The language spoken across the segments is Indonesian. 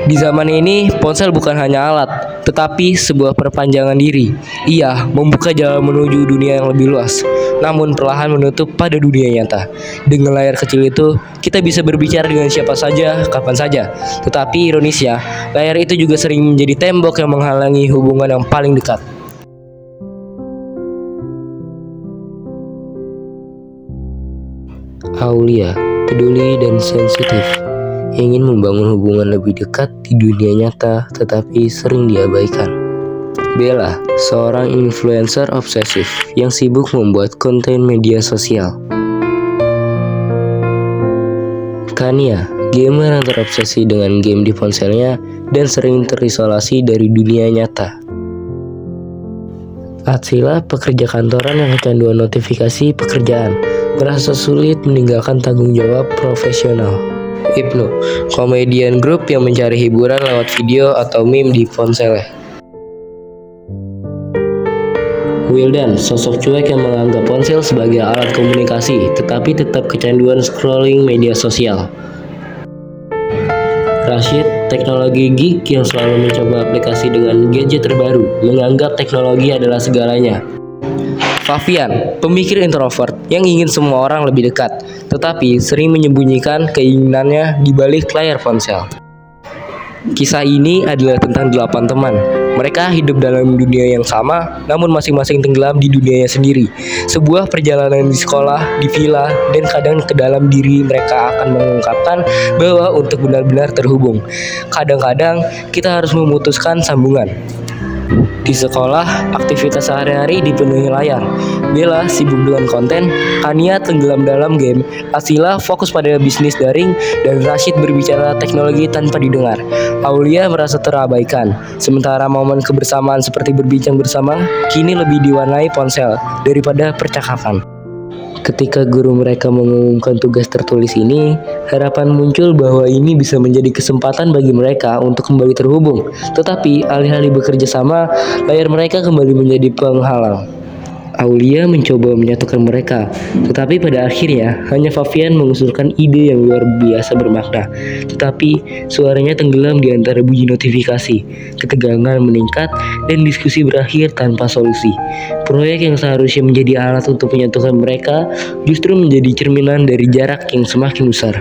Di zaman ini, ponsel bukan hanya alat, tetapi sebuah perpanjangan diri. Ia membuka jalan menuju dunia yang lebih luas, namun perlahan menutup pada dunia nyata. Dengan layar kecil itu, kita bisa berbicara dengan siapa saja, kapan saja. Tetapi ironisnya, layar itu juga sering menjadi tembok yang menghalangi hubungan yang paling dekat. Aulia, peduli dan sensitif, ingin membangun hubungan lebih dekat di dunia nyata tetapi sering diabaikan. Bella, seorang influencer obsesif yang sibuk membuat konten media sosial. Kania, gamer yang terobsesi dengan game di ponselnya dan sering terisolasi dari dunia nyata. Atsila, pekerja kantoran yang kecanduan notifikasi pekerjaan, merasa sulit meninggalkan tanggung jawab profesional. Ibnu, komedian grup yang mencari hiburan lewat video atau meme di ponselnya. Wildan, sosok cuek yang menganggap ponsel sebagai alat komunikasi, tetapi tetap kecanduan scrolling media sosial. Rashid, teknologi geek yang selalu mencoba aplikasi dengan gadget terbaru, menganggap teknologi adalah segalanya. Fafian, pemikir introvert yang ingin semua orang lebih dekat, tetapi sering menyembunyikan keinginannya di balik layar ponsel. Kisah ini adalah tentang 8 teman. Mereka hidup dalam dunia yang sama, namun masing-masing tenggelam di dunianya sendiri. Sebuah perjalanan di sekolah, di villa, dan kadang ke dalam diri mereka akan mengungkapkan bahwa untuk benar-benar terhubung, kadang-kadang kita harus memutuskan sambungan. Di sekolah, aktivitas sehari-hari dipenuhi layar. Bella sibuk dengan konten, Kania tenggelam dalam game, Atsila fokus pada bisnis daring, dan Rashid berbicara teknologi tanpa didengar. Aulia merasa terabaikan, sementara momen kebersamaan seperti berbincang bersama kini lebih diwarnai ponsel daripada percakapan. Ketika guru mereka mengumumkan tugas tertulis ini, harapan muncul bahwa ini bisa menjadi kesempatan bagi mereka untuk kembali terhubung. Tetapi alih-alih bekerja sama, layar mereka kembali menjadi penghalang. Aulia mencoba menyatukan mereka, tetapi pada akhirnya hanya Fafian mengusulkan ide yang luar biasa bermakna. Tetapi suaranya tenggelam di antara bunyi notifikasi, ketegangan meningkat, dan diskusi berakhir tanpa solusi. Proyek yang seharusnya menjadi alat untuk menyatukan mereka justru menjadi cerminan dari jarak yang semakin besar.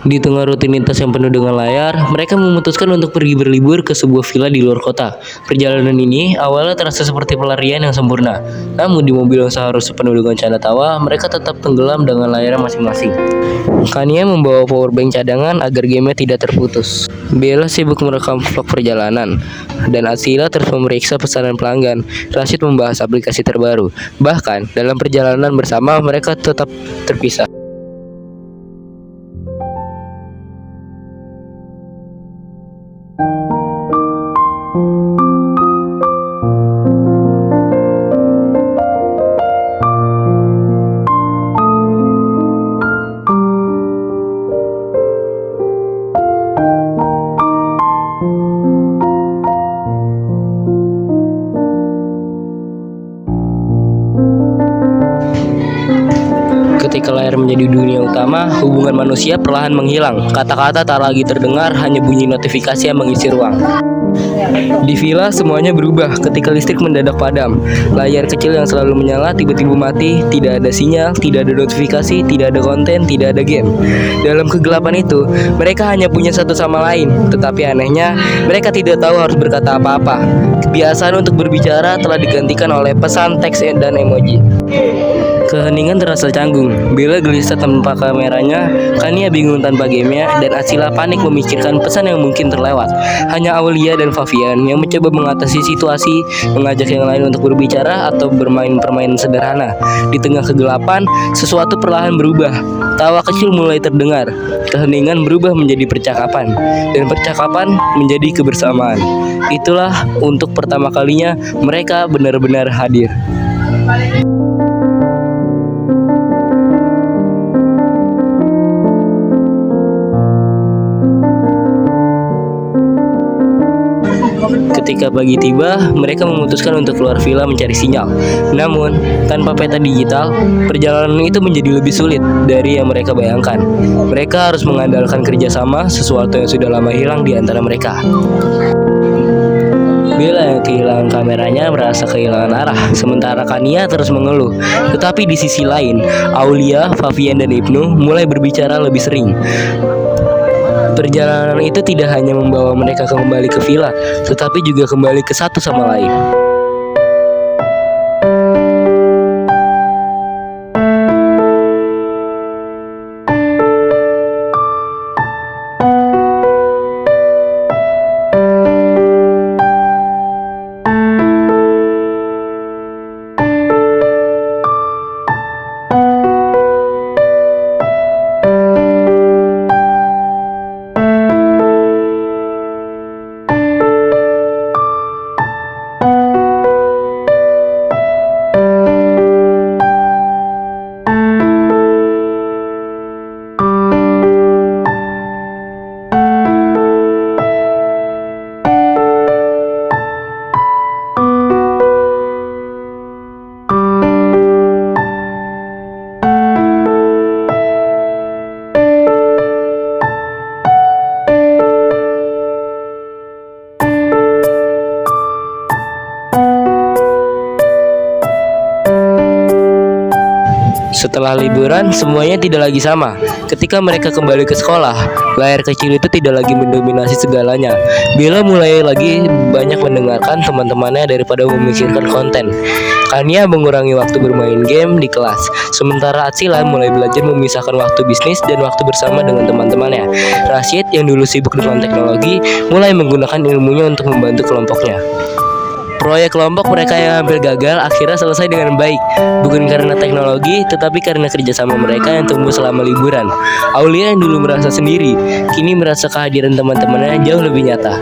Di tengah rutinitas yang penuh dengan layar, mereka memutuskan untuk pergi berlibur ke sebuah villa di luar kota. Perjalanan ini awalnya terasa seperti pelarian yang sempurna. Namun di mobil yang seharusnya penuh dengan canda tawa, mereka tetap tenggelam dengan layarnya masing-masing. Kania membawa powerbank cadangan agar game-nya tidak terputus. Bella sibuk merekam vlog perjalanan, dan Atsila terus memeriksa pesanan pelanggan. Rashid membahas aplikasi terbaru. Bahkan dalam perjalanan bersama, mereka tetap terpisah. Ketika layar menjadi dunia utama, hubungan manusia perlahan menghilang. Kata-kata tak lagi terdengar, hanya bunyi notifikasi yang mengisi ruang. Di villa semuanya berubah ketika listrik mendadak padam. Layar kecil yang selalu menyala tiba-tiba mati, tidak ada sinyal, tidak ada notifikasi, tidak ada konten, tidak ada game. Dalam kegelapan itu, mereka hanya punya satu sama lain. Tetapi anehnya, mereka tidak tahu harus berkata apa-apa. Kebiasaan untuk berbicara telah digantikan oleh pesan teks dan emoji. Keheningan terasa canggung. Bella gelisah tanpa kameranya, Kania bingung tanpa gamenya, dan Atsila panik memikirkan pesan yang mungkin terlewat. Hanya Aulia dan Fafian yang mencoba mengatasi situasi, mengajak yang lain untuk berbicara atau bermain permainan sederhana. Di tengah kegelapan, sesuatu perlahan berubah. Tawa kecil mulai terdengar. Keheningan berubah menjadi percakapan, dan percakapan menjadi kebersamaan. Itulah untuk pertama kalinya mereka benar-benar hadir. Ketika pagi tiba, mereka memutuskan untuk keluar villa mencari sinyal. Namun, tanpa peta digital, perjalanan itu menjadi lebih sulit dari yang mereka bayangkan. Mereka harus mengandalkan kerjasama, sesuatu yang sudah lama hilang di antara mereka. Bella yang kehilangan kameranya merasa kehilangan arah, sementara Kania terus mengeluh. Tetapi di sisi lain, Aulia, Favian, dan Ibnu mulai berbicara lebih sering. Perjalanan itu tidak hanya membawa mereka kembali ke villa, tetapi juga kembali ke satu sama lain. Setelah liburan, semuanya tidak lagi sama. Ketika mereka kembali ke sekolah, layar kecil itu tidak lagi mendominasi segalanya. Bella mulai lagi banyak mendengarkan teman-temannya daripada memikirkan konten. Kania mengurangi waktu bermain game di kelas, sementara Atsila mulai belajar memisahkan waktu bisnis dan waktu bersama dengan teman-temannya. Rashid yang dulu sibuk dengan teknologi, mulai menggunakan ilmunya untuk membantu kelompoknya. Proyek kelompok mereka yang hampir gagal akhirnya selesai dengan baik, bukan karena teknologi, tetapi karena kerjasama mereka yang tumbuh selama liburan. Aulia yang dulu merasa sendiri, kini merasa kehadiran teman-temannya jauh lebih nyata.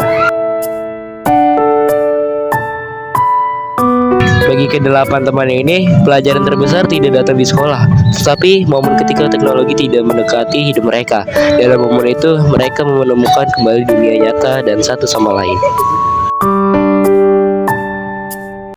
Bagi kedelapan teman ini, pelajaran terbesar tidak datang di sekolah, tetapi momen ketika teknologi tidak mendekati hidup mereka. Dalam momen itu, mereka menemukan kembali dunia nyata dan satu sama lain.